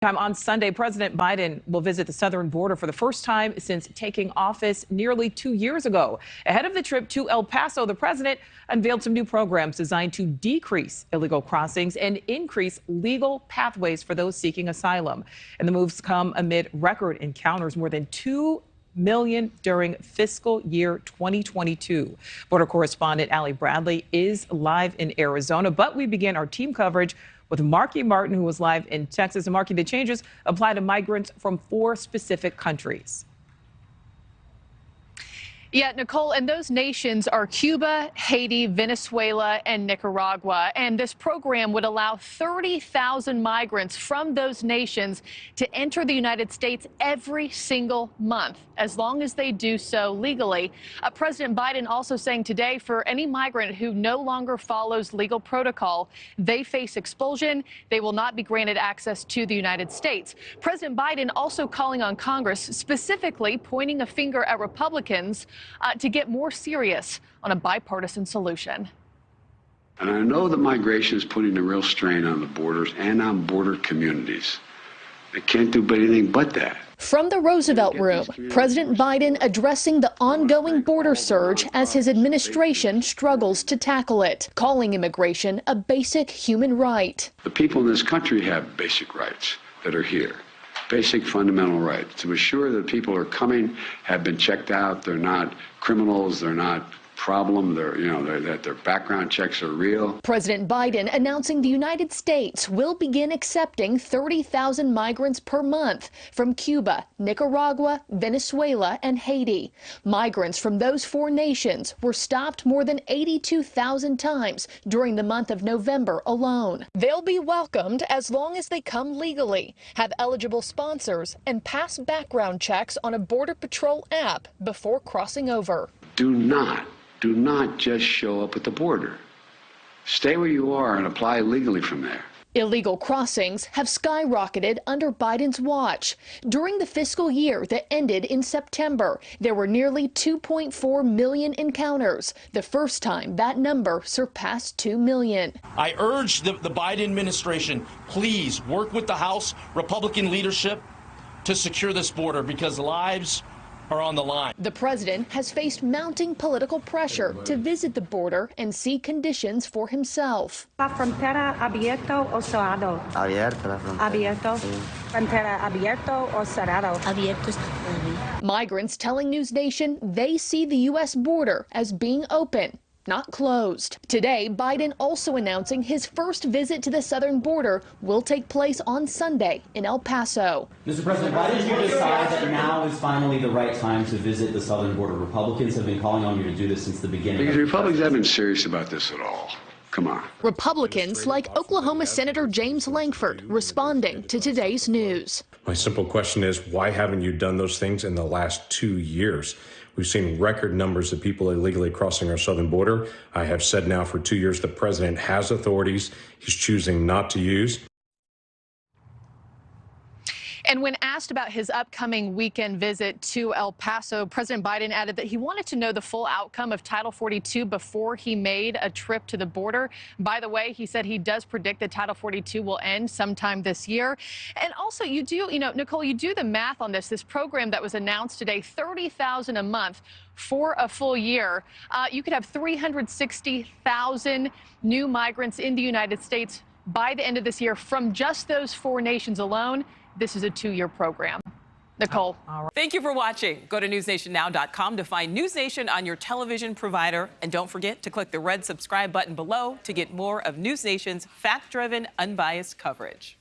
On Sunday, President Biden will visit the southern border for the first time since taking office nearly 2 years ago. Ahead of the trip to El Paso, the president unveiled some new programs designed to decrease illegal crossings and increase legal pathways for those seeking asylum. And the moves come amid record encounters, more than 2 million during fiscal year 2022. Border correspondent Allie Bradley is live in Arizona, but we begin our team coverage with Marky Martin, who was live in Texas. And Marky, the changes apply to migrants from 4 specific countries. Yeah, Nicole, and those nations are Cuba, Haiti, Venezuela, and Nicaragua. And this program would allow 30,000 migrants from those nations to enter the United States every single month, as long as they do so legally. President Biden also saying today for any migrant who no longer follows legal protocol, they face expulsion. They will not be granted access to the United States. President Biden also calling on Congress, specifically pointing a finger at Republicans to get more serious on a bipartisan solution. And I know that migration is putting a real strain on the borders and on border communities. They can't do anything but that. From the Roosevelt Room, President Biden addressing the ongoing border surge as his administration struggles to tackle it, calling immigration a basic human right. The people in this country have basic rights that are here. Basic fundamental rights to assure that people are coming, have been checked out, they're not criminals, they're not problem, that their background checks are real. President Biden announcing the United States will begin accepting 30,000 migrants per month from Cuba, Nicaragua, Venezuela, and Haiti. Migrants from those 4 nations were stopped more than 82,000 times during the month of November alone. They'll be welcomed as long as they come legally, have eligible sponsors, and pass background checks on a Border Patrol app before crossing over. Do not just show up at the border. Stay where you are and apply legally from there. Illegal crossings have skyrocketed under Biden's watch. During the fiscal year that ended in September, there were nearly 2.4 million encounters, the first time that number surpassed 2 million. I urge the Biden administration, please work with the House Republican leadership to secure this border, because lives are on the line. The president has faced mounting political pressure to visit the border and see conditions for himself. La frontera abierto o cerrado? Abierto. Abierto. Frontera abierto o cerrado? Abierto. Migrants telling NewsNation they see the U.S. border as being open, not closed. Today, Biden also announcing his first visit to the southern border will take place on Sunday in El Paso. Mr. President, why did you decide that now is finally the right time to visit the southern border? Republicans have been calling on you to do this since the beginning. Because Republicans haven't been serious about this at all. Come on. Republicans like Oklahoma Senator James Lankford responding to today's news. My simple question is, why haven't you done those things in the last 2 years? We've seen record numbers of people illegally crossing our southern border. I have said now for 2 years the president has authorities he's choosing not to use. And when asked about his upcoming weekend visit to El Paso, President Biden added that he wanted to know the full outcome of Title 42 before he made a trip to the border. By the way, he said he does predict that Title 42 will end sometime this year. And also, Nicole, you do the math on this program that was announced today, 30,000 a month for a full year. You could have 360,000 new migrants in the United States by the end of this year from just those 4 nations alone. This is a 2-year program. Nicole. All right. Thank you for watching. Go to newsnationnow.com to find NewsNation on your television provider. And don't forget to click the red subscribe button below to get more of NewsNation's fact-driven, unbiased coverage.